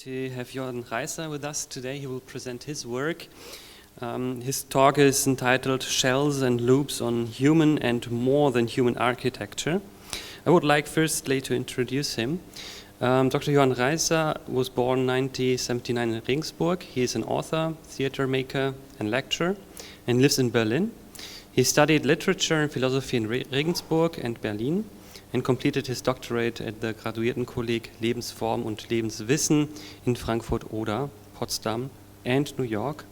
To have Johann Reißer with us today. He will present his work. His talk is entitled Shells and Loops on Human and More Than Human Architecture. I would like firstly to introduce him. Dr. Johann Reißer was born 1979 in Regensburg. He is an author, theater maker and lecturer and lives in Berlin. He studied literature and philosophy in Regensburg and Berlin and completed his doctorate at the Graduiertenkolleg Lebensform und Lebenswissen in Frankfurt-Oder, Potsdam and New York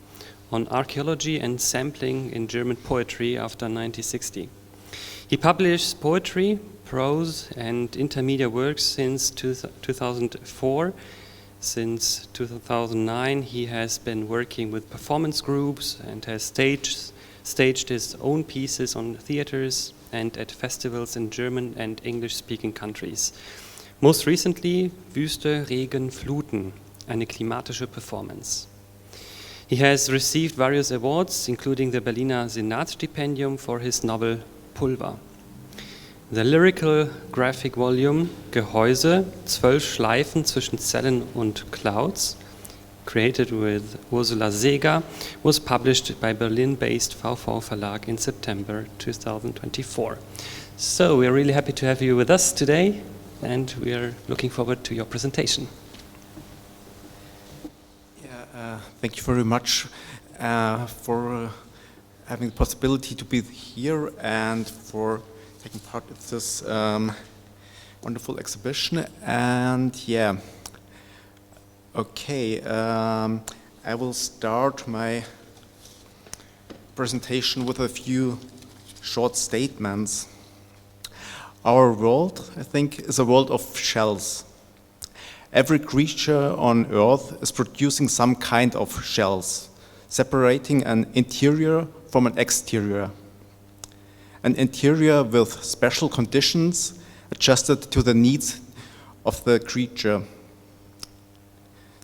on archaeology and sampling in German poetry after 1960. He published poetry, prose and intermedia works since 2004. Since 2009 he has been working with performance groups and has staged his own pieces on theaters and at festivals in German and English-speaking countries. Most recently, Wüste, Regen, Fluten, eine klimatische Performance. He has received various awards, including the Berliner Senatsstipendium for his novel Pulver. The lyrical graphic volume geHäuse, 12 Schleifen zwischen Zellen und Clouds, created with Ursula Seeger, was published by Berlin-based VV Verlag in September 2024. So we are really happy to have you with us today, and we are looking forward to your presentation. Thank you very much for having the possibility to be here and for taking part in this wonderful exhibition. And yeah. Okay, I will start my presentation with a few short statements. Our world, I think, is a world of shells. Every creature on Earth is producing some kind of shells, separating an interior from an exterior. An interior with special conditions adjusted to the needs of the creature.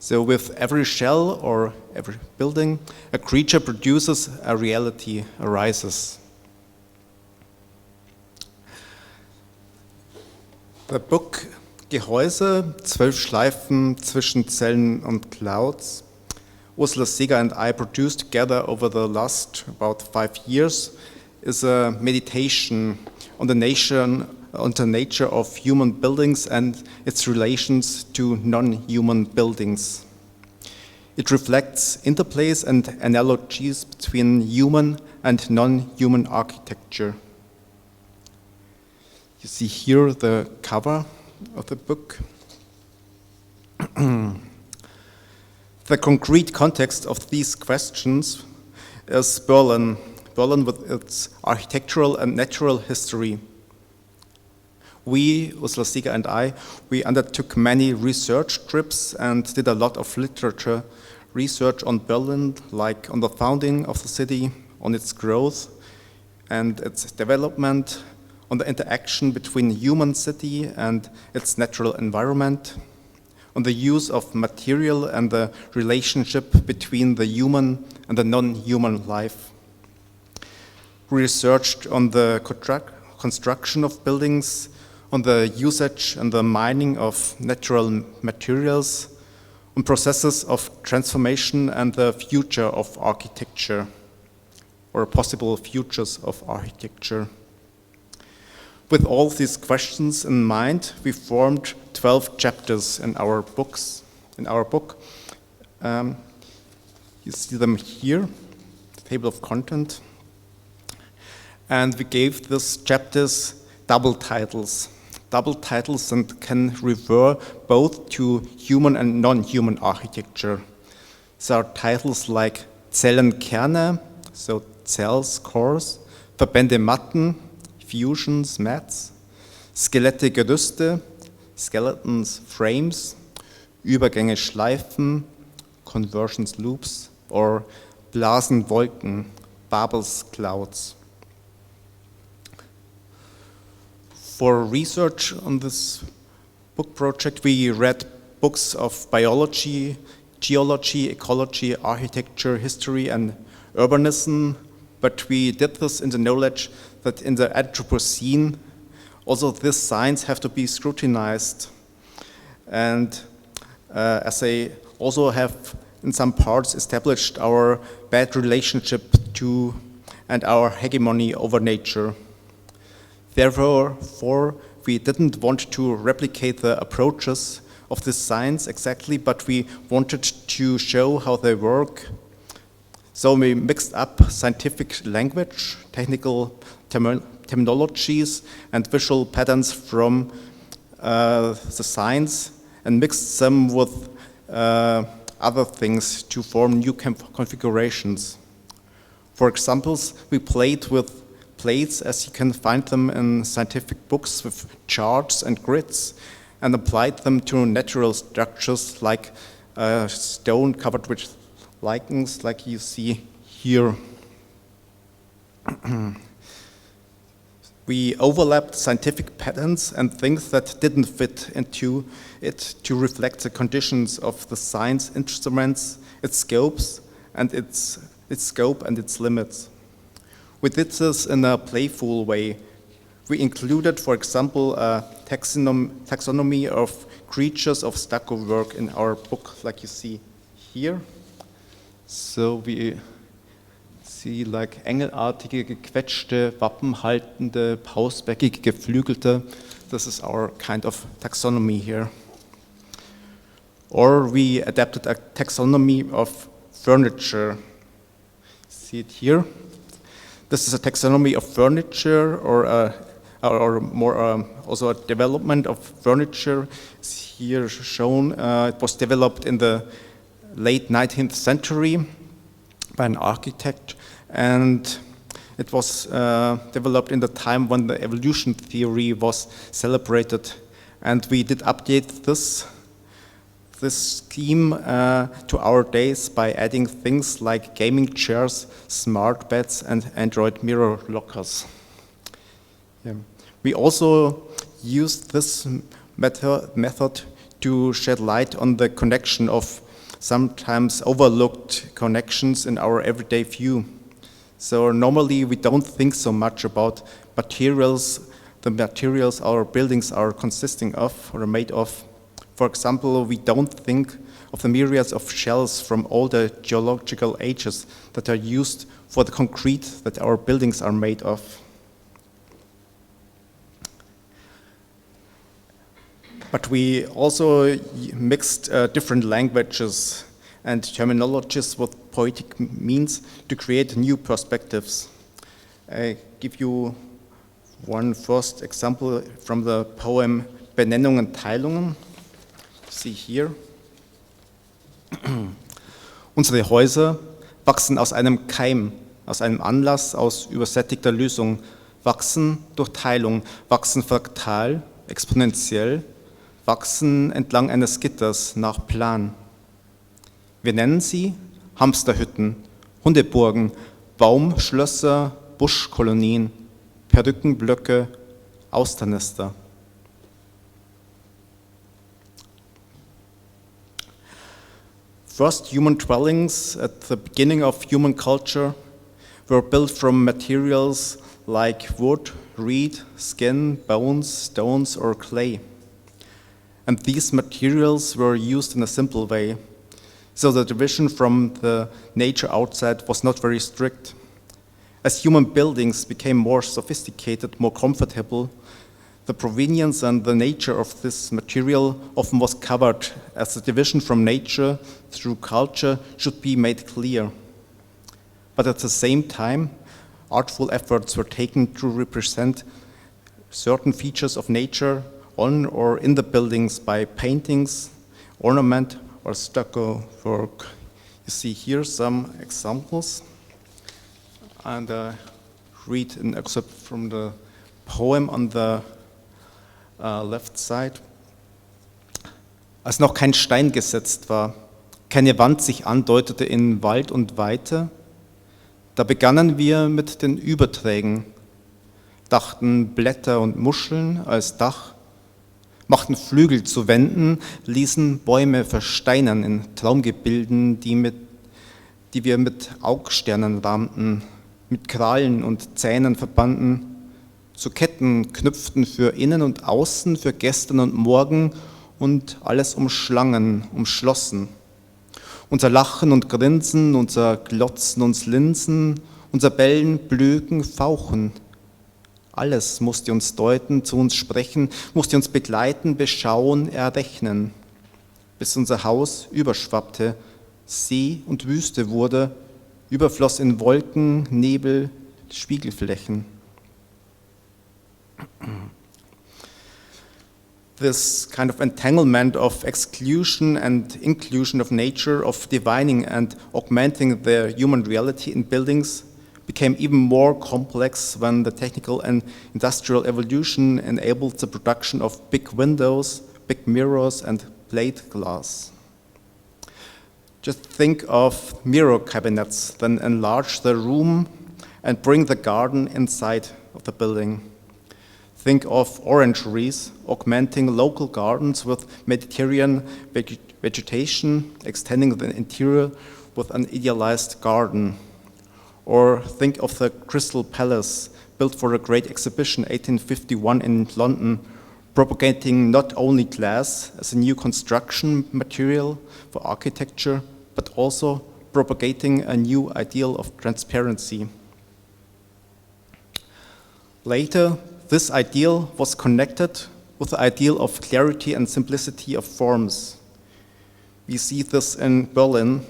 So with every shell or every building, a creature produces, a reality arises. The book geHäuse, 12 Schleifen zwischen Zellen und Clouds, Ursula Seeger and I produced together over the last about 5 years, is a meditation on the nature of human buildings and its relations to non-human buildings. It reflects interplays and analogies between human and non-human architecture. You see here the cover of the book. The concrete context of these questions is Berlin with its architectural and natural history. We, Ursula Seeger and I, we undertook many research trips and did a lot of literature research on Berlin, like on the founding of the city, on its growth and its development, on the interaction between human city and its natural environment, on the use of material and the relationship between the human and the non-human life. We researched on the construction of buildings, on the usage and the mining of natural materials, on processes of transformation and the future of architecture, or possible futures of architecture. With all these questions in mind, we formed 12 chapters in our book. You see them here, the table of content. And we gave these chapters double titles and can refer both to human and non-human architecture. There are titles like Zellenkerne, so cells, cores, Verbände Matten, fusions, mats, Skelette Gerüste, skeletons, frames, Übergänge Schleifen, conversions loops, or Blasen Wolken, bubbles clouds. For research on this book project, we read books of biology, geology, ecology, architecture, history, and urbanism, but we did this in the knowledge that in the Anthropocene, also these science have to be scrutinized. And as they also have in some parts established our bad relationship to and our hegemony over nature. Therefore, we didn't want to replicate the approaches of this science exactly, but we wanted to show how they work. So we mixed up scientific language, technical terminologies, and visual patterns from the science, and mixed them with other things to form new configurations. For examples, we played with plates as you can find them in scientific books with charts and grids, and applied them to natural structures like stone covered with lichens like you see here. We overlapped scientific patterns and things that didn't fit into it to reflect the conditions of the science instruments, its scopes and its scope and its limits. We did this in a playful way. We included, for example, a taxonomy of creatures of stucco work in our book, like you see here. So we see like engelartige, gequetschte, wappenhaltende, pausbäckige, geflügelte. This is our kind of taxonomy here. Or we adapted a taxonomy of furniture. See it here? This is a taxonomy of furniture, or more also a development of furniture. It's here shown. It was developed in the late 19th century by an architect, and it was developed in the time when the evolution theory was celebrated. And we did update this scheme to our days by adding things like gaming chairs, smart beds, and Android mirror lockers. Yeah. We also used this method to shed light on the connection of sometimes overlooked connections in our everyday view. So normally we don't think so much about materials, the materials our buildings are consisting of or made of. For example, we don't think of the myriads of shells from all the geological ages that are used for the concrete that our buildings are made of. But we also mixed different languages and terminologies with poetic means to create new perspectives. I give you one first example from the poem Benennungen, Teilungen. See here. Unsere Häuser wachsen aus einem Keim, aus einem Anlass, aus übersättigter Lösung, wachsen durch Teilung, wachsen fraktal, exponentiell, wachsen entlang eines Gitters nach Plan. Wir nennen sie Hamsterhütten, Hundeburgen, Baumschlösser, Buschkolonien, Perückenblöcke, Austernester. First human dwellings at the beginning of human culture were built from materials like wood, reed, skin, bones, stones, or clay. And these materials were used in a simple way. So the division from the nature outside was not very strict. As human buildings became more sophisticated, more comfortable, the provenience and the nature of this material often was covered, as the division from nature through culture should be made clear. But at the same time, artful efforts were taken to represent certain features of nature on or in the buildings by paintings, ornament, or stucco work. You see here some examples, and read an excerpt from the poem on the left side. Als noch kein Stein gesetzt war, keine Wand sich andeutete in Wald und Weite, da begannen wir mit den Überträgen, dachten Blätter und Muscheln als Dach, machten Flügel zu Wänden, ließen Bäume versteinern in Traumgebilden, die wir mit Augsternen rahmten, mit Krallen und Zähnen verbanden, zu Ketten knüpften für Innen und Außen, für Gestern und Morgen und alles umschlangen, umschlossen. Unser Lachen und Grinsen, unser Glotzen und Linsen, unser Bellen, Blöken, Fauchen. Alles musste uns deuten, zu uns sprechen, musste uns begleiten, beschauen, errechnen, bis unser Haus überschwappte, See und Wüste wurde, überfloss in Wolken, Nebel, Spiegelflächen. This kind of entanglement of exclusion and inclusion of nature, of divining and augmenting the human reality in buildings became even more complex when the technical and industrial evolution enabled the production of big windows, big mirrors and plate glass. Just think of mirror cabinets, then enlarge the room and bring the garden inside of the building. Think of orangeries, augmenting local gardens with Mediterranean vegetation, extending the interior with an idealized garden. Or think of the Crystal Palace, built for a great exhibition 1851 in London, propagating not only glass as a new construction material for architecture, but also propagating a new ideal of transparency. Later, this ideal was connected with the ideal of clarity and simplicity of forms. We see this in Berlin.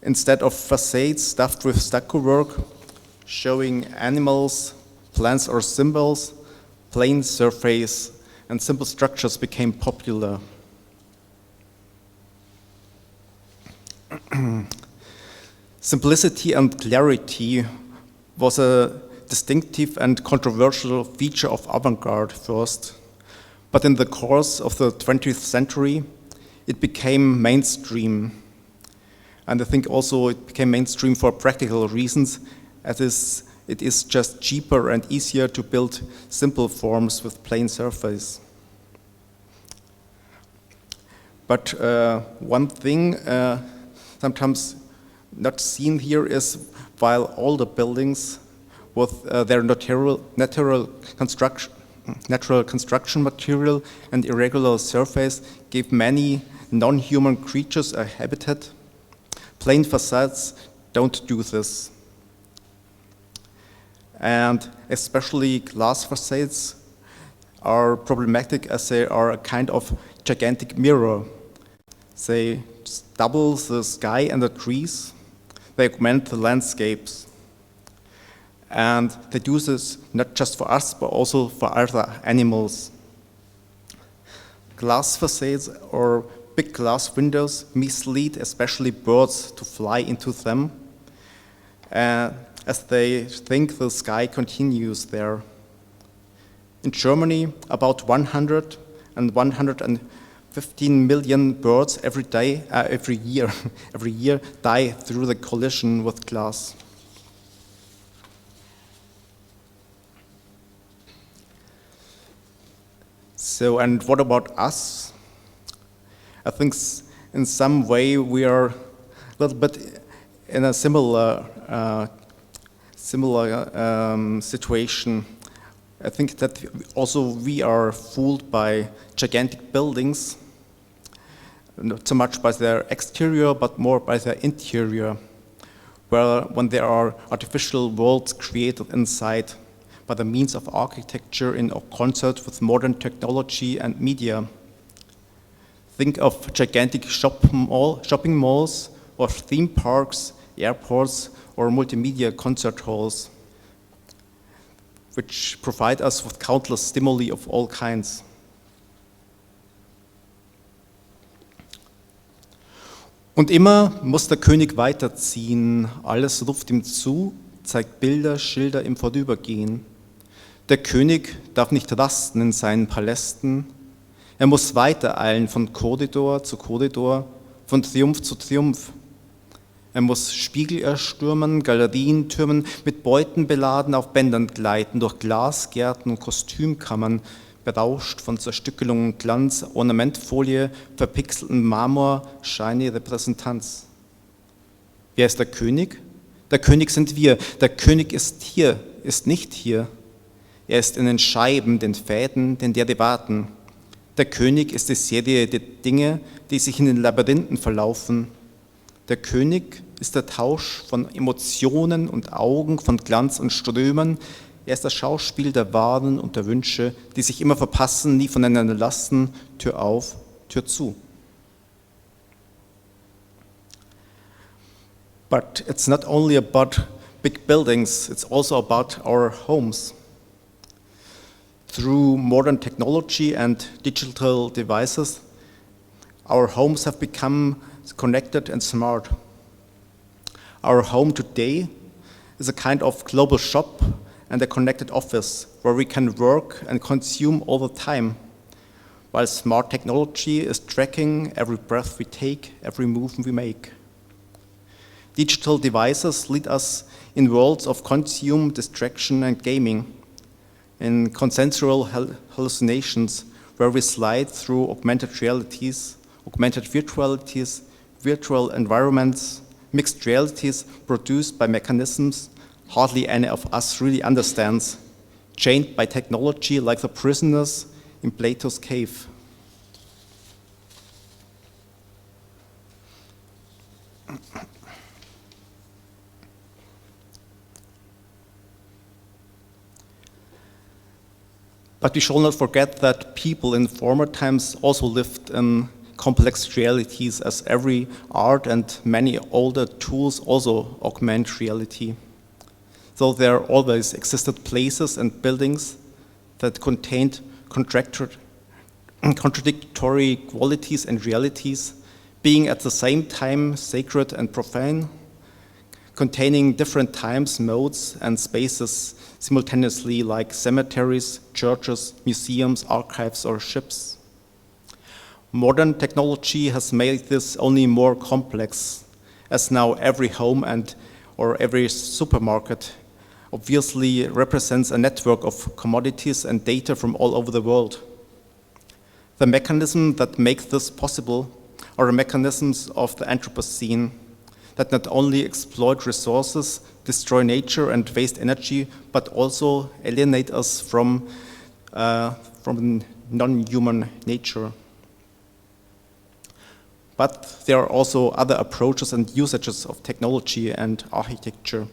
Instead of facades stuffed with stucco work, showing animals, plants or symbols, plain surface and simple structures became popular. Simplicity and clarity was a distinctive and controversial feature of avant-garde first, but in the course of the 20th century, it became mainstream. And I think also it became mainstream for practical reasons, as it is just cheaper and easier to build simple forms with plain surface. But one thing sometimes not seen here is while all the buildings with their natural construction material and irregular surface gave many non-human creatures a habitat, plain facades don't do this. And especially glass facades are problematic as they are a kind of gigantic mirror. They double the sky and the trees, they augment the landscapes. And they do this not just for us, but also for other animals. Glass facades or big glass windows mislead especially birds to fly into them, as they think the sky continues there. In Germany, about 100 and 115 million birds every year die through the collision with glass. So, and what about us? I think in some way we are a little bit in a similar situation. I think that also we are fooled by gigantic buildings, not so much by their exterior, but more by their interior, when there are artificial worlds created inside by the means of architecture in concert with modern technology and media. Think of gigantic shopping malls, or theme parks, airports, or multimedia concert halls, which provide us with countless stimuli of all kinds. Und immer muss der König weiterziehen, alles ruft ihm zu, zeigt Bilder, Schilder im Vorübergehen. Der König darf nicht rasten in seinen Palästen, er muss weitereilen von Korridor zu Korridor, von Triumph zu Triumph. Er muss Spiegel erstürmen, Galerien türmen, mit Beuten beladen auf Bändern gleiten, durch Glasgärten und Kostümkammern, berauscht von Zerstückelungen, Glanz, Ornamentfolie, verpixelten Marmor, shiny Repräsentanz. Wer ist der König? Der König sind wir. Der König ist hier, ist nicht hier. Er ist in den Scheiben, den Fäden, den Derivaten. Der König ist die Serie der Dinge, die sich in den Labyrinthen verlaufen. Der König ist der Tausch von Emotionen und Augen, von Glanz und Strömen. Er ist das Schauspiel der Wahnen und der Wünsche, die sich immer verpassen, nie voneinander lassen. Tür auf, Tür zu. But it's not only about big buildings, it's also about our homes. Through modern technology and digital devices, our homes have become connected and smart. Our home today is a kind of global shop and a connected office where we can work and consume all the time, while smart technology is tracking every breath we take, every move we make. Digital devices lead us in worlds of consume, distraction, and gaming, in consensual hallucinations where we slide through augmented realities, augmented virtualities, virtual environments, mixed realities produced by mechanisms hardly any of us really understands, chained by technology like the prisoners in Plato's cave. But we shall not forget that people in former times also lived in complex realities, as every art and many older tools also augment reality. So there always existed places and buildings that contained contradictory qualities and realities, being at the same time sacred and profane, containing different times, modes, and spaces simultaneously, like cemeteries, churches, museums, archives, or ships. Modern technology has made this only more complex, as now every home or every supermarket obviously represents a network of commodities and data from all over the world. The mechanisms that make this possible are the mechanisms of the Anthropocene that not only exploit resources, destroy nature and waste energy, but also alienate us from non-human nature. But there are also other approaches and usages of technology and architecture.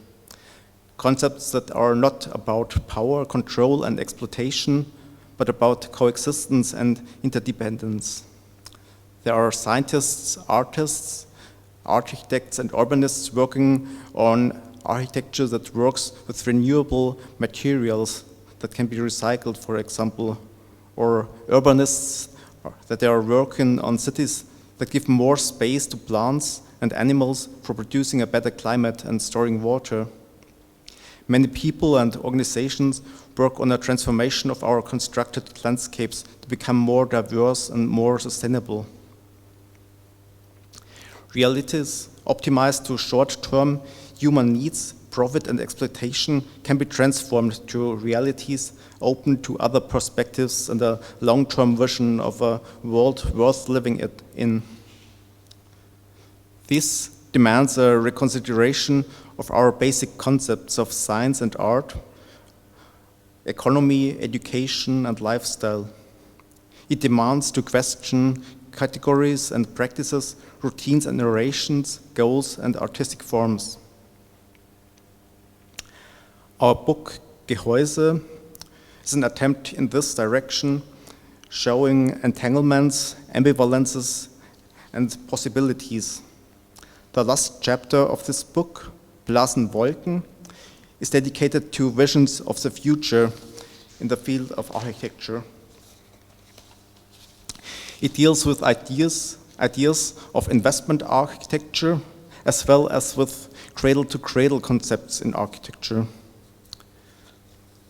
Concepts that are not about power, control, and exploitation, but about coexistence and interdependence. There are scientists, artists, architects, and urbanists working on architecture that works with renewable materials that can be recycled, for example, or urbanists that are working on cities that give more space to plants and animals for producing a better climate and storing water. Many people and organizations work on a transformation of our constructed landscapes to become more diverse and more sustainable. Realities optimized to short-term human needs, profit and exploitation can be transformed to realities open to other perspectives and a long-term vision of a world worth living in. This demands a reconsideration of our basic concepts of science and art, economy, education, and lifestyle. It demands to question categories and practices, routines and narrations, goals and artistic forms. Our book, geHäuse, is an attempt in this direction, showing entanglements, ambivalences, and possibilities. The last chapter of this book, Blasen Wolken, is dedicated to visions of the future in the field of architecture. It deals with ideas of investment architecture, as well as with cradle-to-cradle concepts in architecture.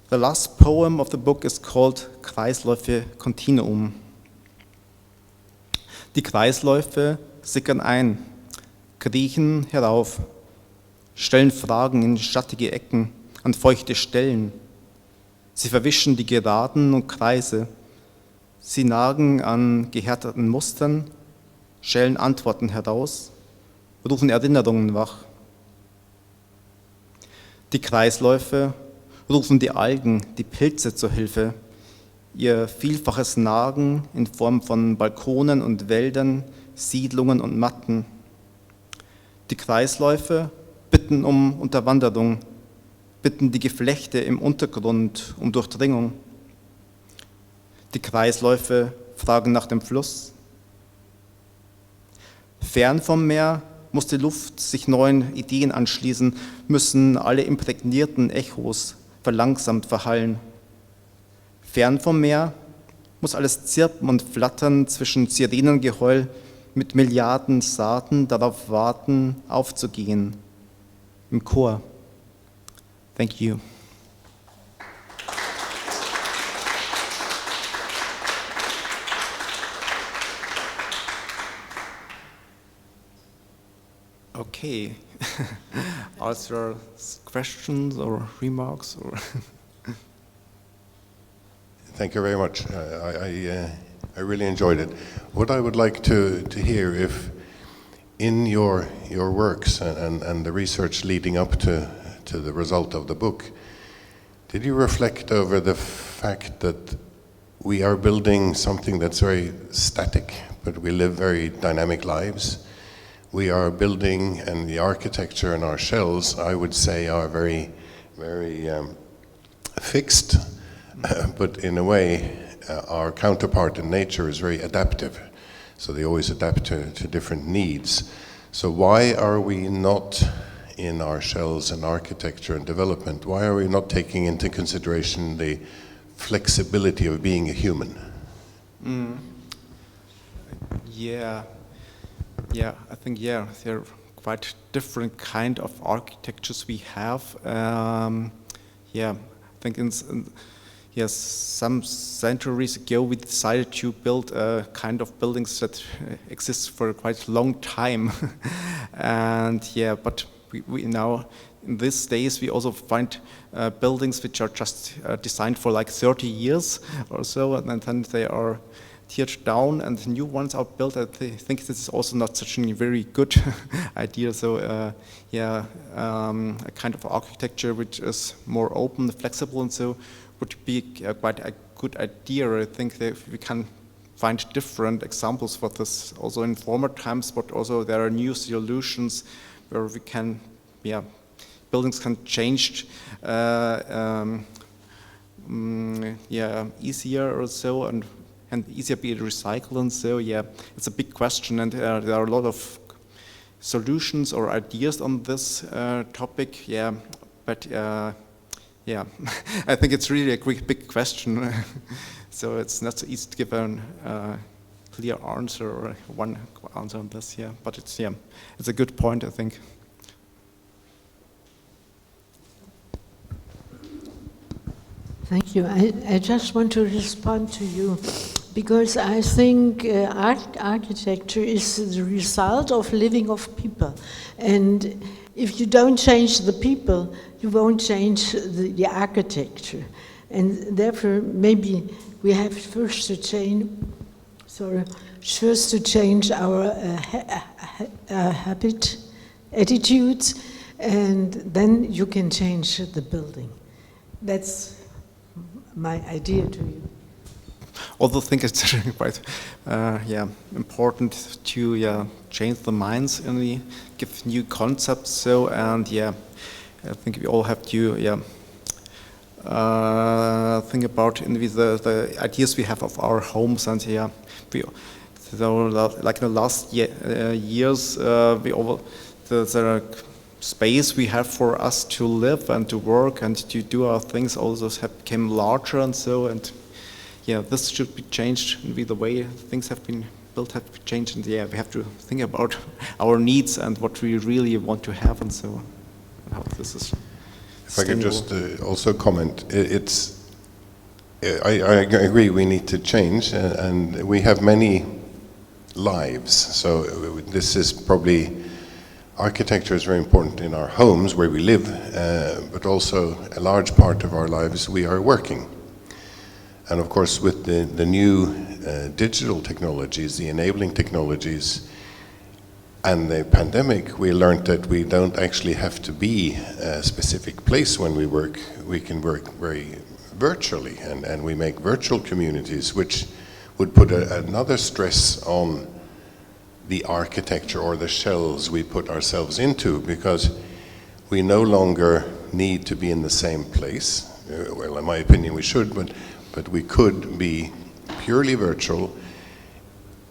The last poem of the book is called Kreisläufe Kontinuum. Die Kreisläufe sickern ein, kriechen herauf, stellen Fragen in schattige Ecken, an feuchte Stellen. Sie verwischen die Geraden und Kreise. Sie nagen an gehärteten Mustern, schälen Antworten heraus, rufen Erinnerungen wach. Die Kreisläufe rufen die Algen, die Pilze zur Hilfe. ihr vielfaches Nagen in Form von Balkonen und Wäldern, Siedlungen und Matten. Die Kreisläufe bitten um Unterwanderung, bitten die Geflechte im Untergrund um Durchdringung. Die Kreisläufe fragen nach dem Fluss. Fern vom Meer muss die Luft sich neuen Ideen anschließen, müssen alle imprägnierten Echos verlangsamt verhallen. Fern vom Meer muss alles zirpen und flattern zwischen Sirenengeheul mit Milliarden Saaten darauf warten, aufzugehen. Im Chor. Thank you. Okay. Are there questions or remarks? Or Thank you very much. I really enjoyed it. What I would like to hear, if in your works and the research leading up to the result of the book, did you reflect over the fact that we are building something that's very static, but we live very dynamic lives? We are building, and the architecture in our shells, I would say, are very, very fixed, but in a way, our counterpart in nature is very adaptive. So they always adapt to different needs. So why are we not, in our shells and architecture and development, why are we not taking into consideration the flexibility of being a human? Yeah, I think, there are quite different kind of architectures we have. I think some centuries ago we decided to build a kind of buildings that exist for quite a long time. And but we now, in these days, we also find buildings which are just designed for like 30 years or so, and then they are teared down and new ones are built. I think this is also not such a very good idea. So a kind of architecture which is more open, flexible, and so would be quite a good idea. I think that we can find different examples for this also in former times, but also there are new solutions where we can, buildings can change easier or so, and easier be recycled, and so it's a big question, and there are a lot of solutions or ideas on this topic, but I think it's really a big question, so it's not so easy to give a clear answer or one answer on this, but it's a good point, I think. Thank you. I just want to respond to you because I think architecture is the result of living of people. And if you don't change the people, you won't change the architecture. And therefore, maybe we have first to change our habit, attitudes, and then you can change the building. That's my idea to you. Also think it's quite important to change the minds and give new concepts. So and I think we all have to think about the ideas we have of our homes, and like in the last years the space we have for us to live and to work and to do our things also have become larger, and so, and this should be changed, and the way things have been built have changed, and we have to think about our needs and what we really want to have, and so how this is. If I could just also comment, I agree we need to change, and we have many lives, so this is probably, architecture is very important in our homes where we live, but also a large part of our lives we are working. And of course with the new digital technologies, the enabling technologies, and the pandemic, we learned that we don't actually have to be a specific place when we work. We can work very virtually, and we make virtual communities, which would put another stress on the architecture or the shells we put ourselves into, because we no longer need to be in the same place. Well, in my opinion, we should, but we could be purely virtual.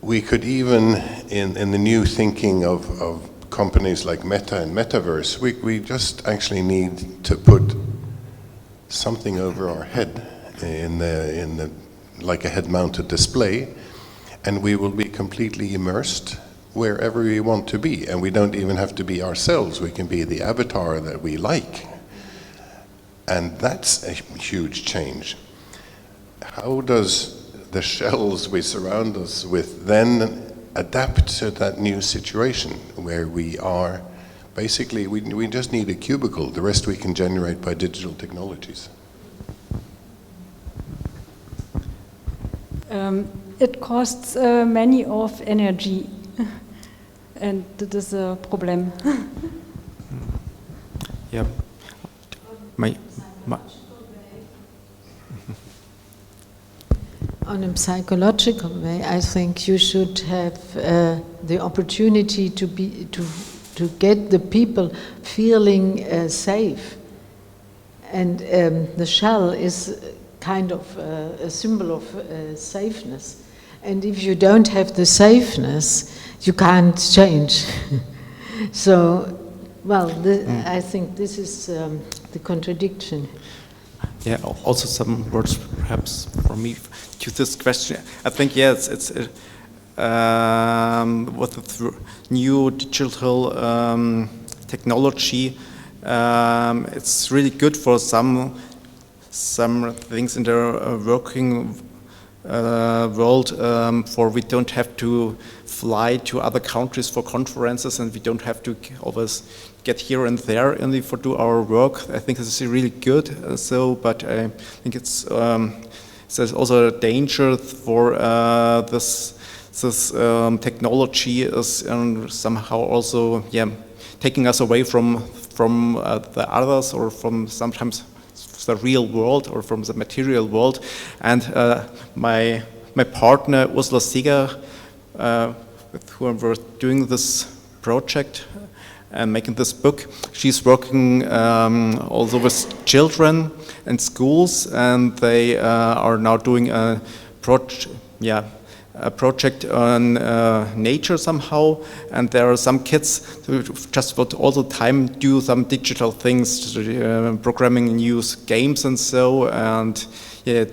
We could even, in the new thinking of companies like Meta and Metaverse, we just actually need to put something over our head in the like a head-mounted display, and we will be completely immersed wherever we want to be, and we don't even have to be ourselves. We can be the avatar that we like, and that's a huge change. How does the shells we surround us with then adapt to that new situation where we are basically, we just need a cubicle, the rest we can generate by digital technologies? It costs many of energy, and that is a problem. Yeah. On a psychological way, I think you should have the opportunity to get the people feeling safe, and the shell is kind of a symbol of safeness. And if you don't have the safeness, you can't change. So, well, I think this is the contradiction. Yeah, also some words perhaps for me to this question. I think, yes, it's with the new digital technology, it's really good for some things in the working world, for we don't have to fly to other countries for conferences, and we don't have to always get here and there only for do our work. I think this is really good. But I think it's there's also a danger for this technology is somehow also taking us away from the others, or from sometimes the real world, or from the material world. And my partner Ursula Seeger, with whom we're doing this project and making this book, she's working also with children and schools, and they are now doing a project on nature somehow, and there are some kids who just would all the time do some digital things, programming new games and so, and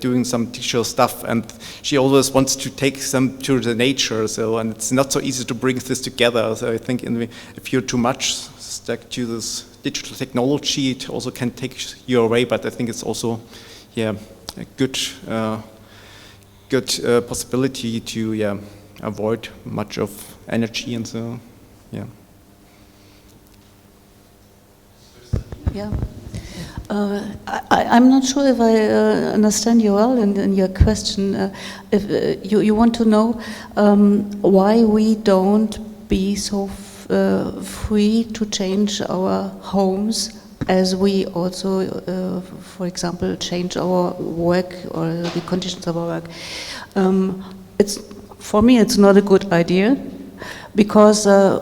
doing some digital stuff, and she always wants to take them to the nature, so, and it's not so easy to bring this together. So I think if you're too much stuck to this digital technology, it also can take you away, but I think it's also a good possibility to avoid much of energy and so, Yeah. I'm not sure if I understand you well in your question. If you want to know why we don't be so free to change our homes, as we also, for example, change our work or the conditions of our work. For me, it's not a good idea, because I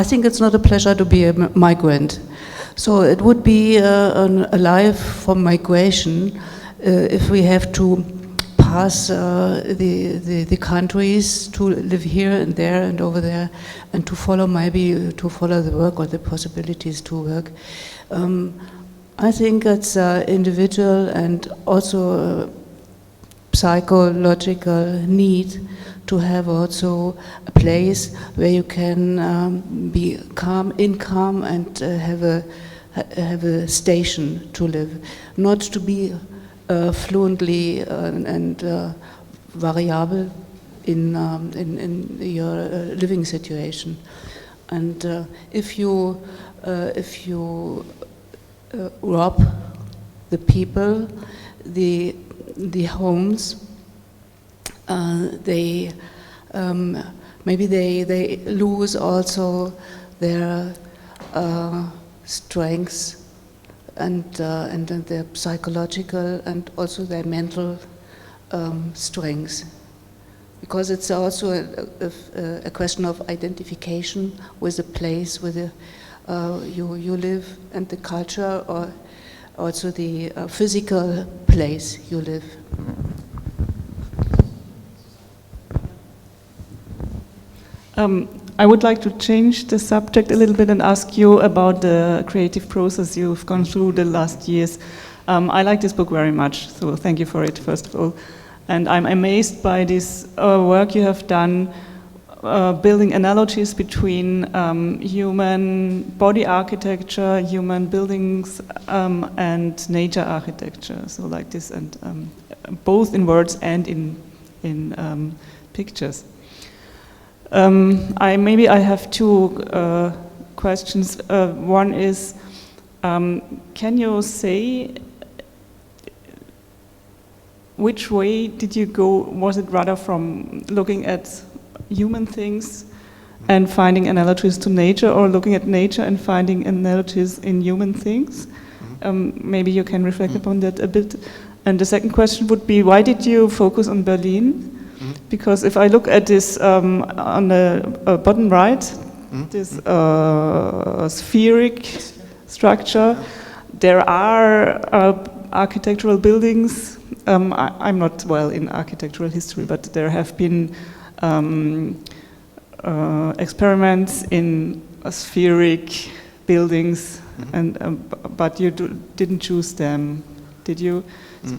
think it's not a pleasure to be a migrant. So it would be a life for migration if we have to pass the countries to live here and there and over there, and to follow the work or the possibilities to work. I think it's individual and also psychological need to have also a place where you can be calm and have a station to live, not to be fluently and variable in your living situation. And if you rob the people, the homes, they maybe they lose also their strengths and then their psychological and also their mental strengths. Because it's also a question of identification with the place where you live and the culture, or also the physical place you live. I would like to change the subject a little bit and ask you about the creative process you've gone through the last years. I like this book very much, so thank you for it, first of all. And I'm amazed by this work you have done, building analogies between human body architecture, human buildings, and nature architecture. So like this, and both in words and in pictures. I have two questions. One is, can you say which way did you go? Was it rather from looking at human things and finding analogies to nature, or looking at nature and finding analogies in human things? Maybe you can reflect upon that a bit. And the second question would be, why did you focus on Berlin? Because if I look at this on the bottom right, this spheric structure, there are architectural buildings. I'm not well in architectural history, but there have been experiments in spheric buildings, and but you didn't choose them, did you?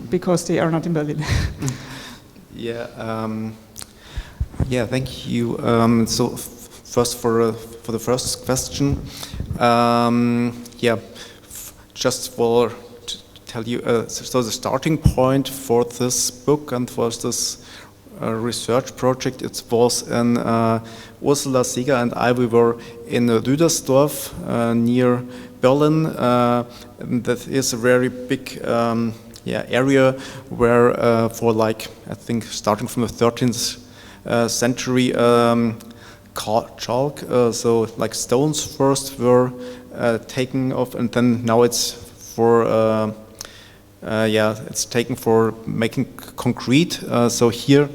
Because they are not in Berlin. Yeah, thank you. So first for the first question, just for to tell you, so the starting point for this book and for this research project, it was in Ursula Seeger and I, we were in Rüdersdorf near Berlin. That is a very big area where for like, I think starting from the 13th century, chalk, so like stones first were taken off, and then now it's for it's taken for making concrete. So here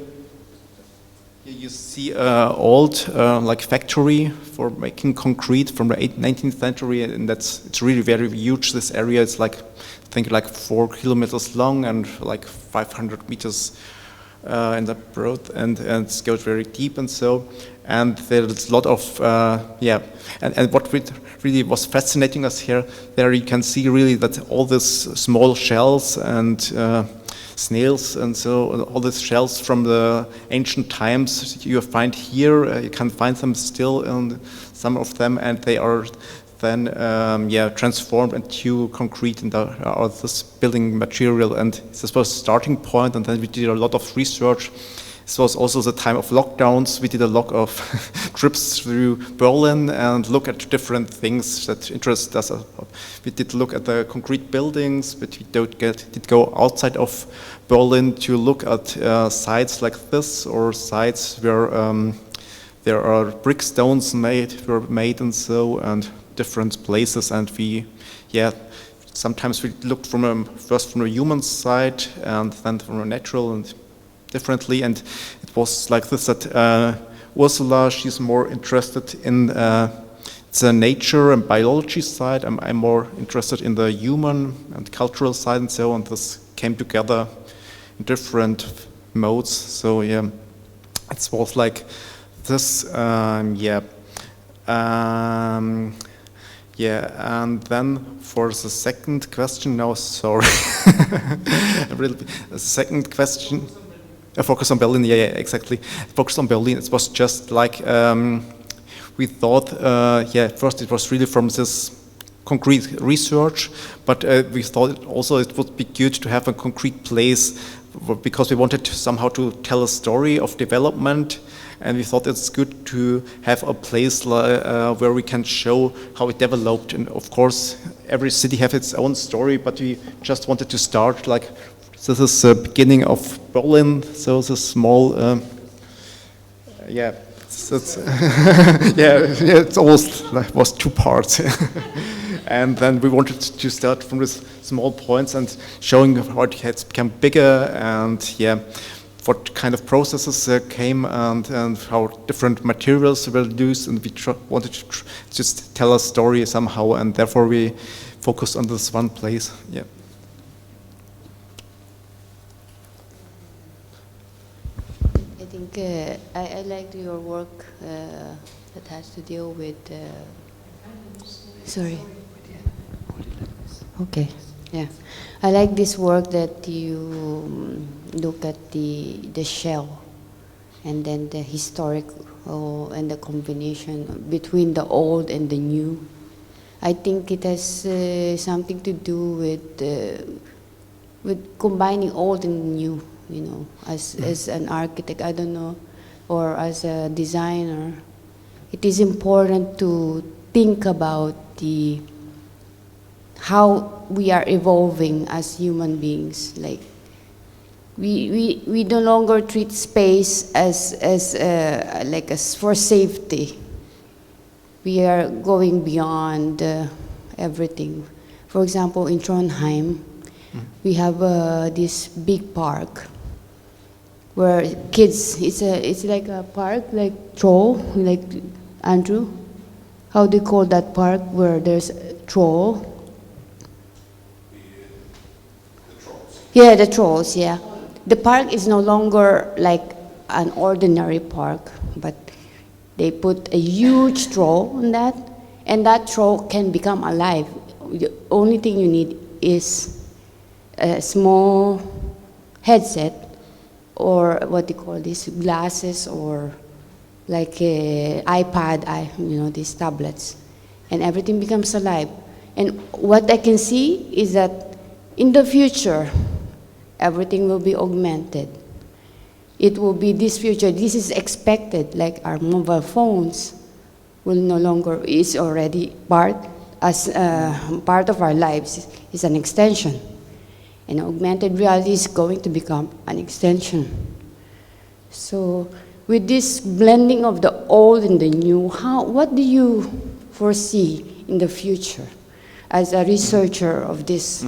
you see old like factory for making concrete from the 19th century, and it's really very huge. This area is like, I think like 4 kilometers long and like 500 meters in the broad, and it goes very deep and so. And there's a lot of and what really was fascinating us here, there you can see really that all these small shells and snails and so all these shells from the ancient times you find here, you can find them still in some of them, and they are then transformed into concrete and are this building material. And this was the starting point, and then we did a lot of research. This was also the time of lockdowns. We did a lot of trips through Berlin and look at different things that interest us. We did look at the concrete buildings, but we did go outside of Berlin to look at sites like this, or sites where there are brick stones were made and so, and different places. And we, sometimes we looked first from a human side and then from a natural and differently. And it was like this that Ursula, she's more interested in the nature and biology side. I'm more interested in the human and cultural side and so on. This came together in different modes. So it was like this, and then for the second question, no, sorry. The second question, focus on Berlin, exactly. Focus on Berlin, it was just like, we thought, first it was really from this concrete research, but we thought also it would be good to have a concrete place, because we wanted somehow to tell a story of development. And we thought it's good to have a place where we can show how it developed. And of course, every city has its own story, but we just wanted to start like, this is the beginning of Berlin, so it's a small, it's almost like was 2 parts. And then we wanted to start from these small points and showing how it has become bigger, and what kind of processes came, and how different materials were used, and we wanted to just tell a story somehow, and therefore we focused on this one place. Yeah. I think I liked your work that has to deal with. Sorry. Okay. Yeah, I like this work that you look at the shell, and then the historical and the combination between the old and the new. I think it has something to do with combining old and new. You know, as an architect, I don't know, or as a designer, it is important to think about how we are evolving as human beings. Like we no longer treat space as for safety. We are going beyond everything. For example, in Trondheim, we have this big park where kids. It's like a park, like troll, like Andrew. How do you call that park where there's a troll? Yeah, the trolls, yeah. The park is no longer like an ordinary park, but they put a huge troll on that, and that troll can become alive. The only thing you need is a small headset, or what do you call this, glasses, or like a iPad, these tablets, and everything becomes alive. And what I can see is that in the future, everything will be augmented. It will be this future. This is expected, like our mobile phones will no longer, is already part of our lives, is an extension. And augmented reality is going to become an extension. So with this blending of the old and the new, what do you foresee in the future? As a researcher of this,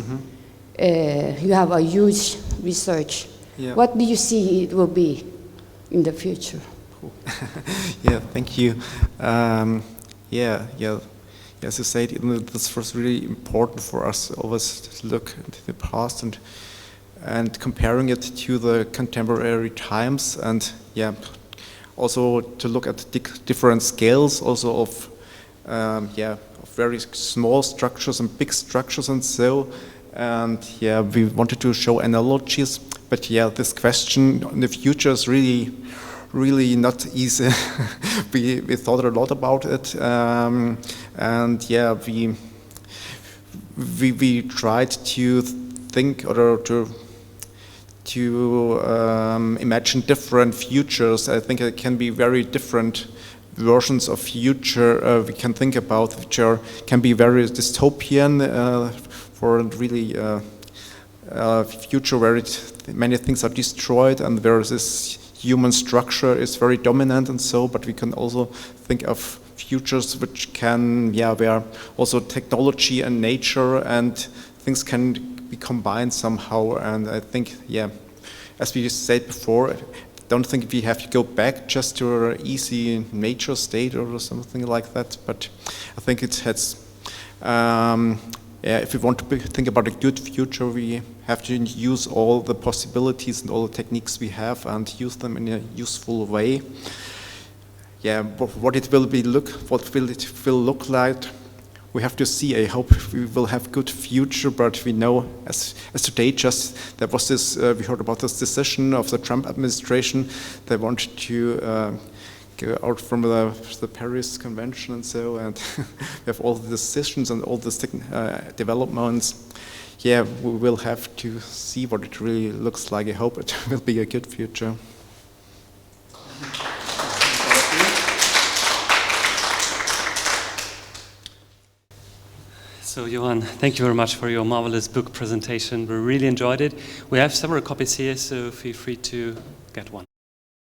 you have a huge research. Yeah. What do you see it will be in the future? Yeah, thank you. As you said, this was really important for us always to look into the past and comparing it to the contemporary times, and also to look at different scales, also of very small structures and big structures and so. And we wanted to show analogies, but this question in the future is really not easy. we thought a lot about it, and we tried to think or to imagine different futures. I think it can be very different versions of future we can think about, which can be very dystopian for really future where many things are destroyed and where this human structure is very dominant and so, but we can also think of futures which can, where also technology and nature and things can be combined somehow. And I think, as we said before, I don't think we have to go back just to an easy nature state or something like that, but I think it has, if we want to think about a good future, we have to use all the possibilities and all the techniques we have and use them in a useful way. What it will look like, we have to see. I hope we will have good future, but we know as today just there was this, we heard about this decision of the Trump administration. They wanted to go out from the Paris Convention and so, and we have all the decisions and all the developments. We will have to see what it really looks like. I hope it will be a good future. So Johann, thank you very much for your marvelous book presentation. We really enjoyed it. We have several copies here, so feel free to get one.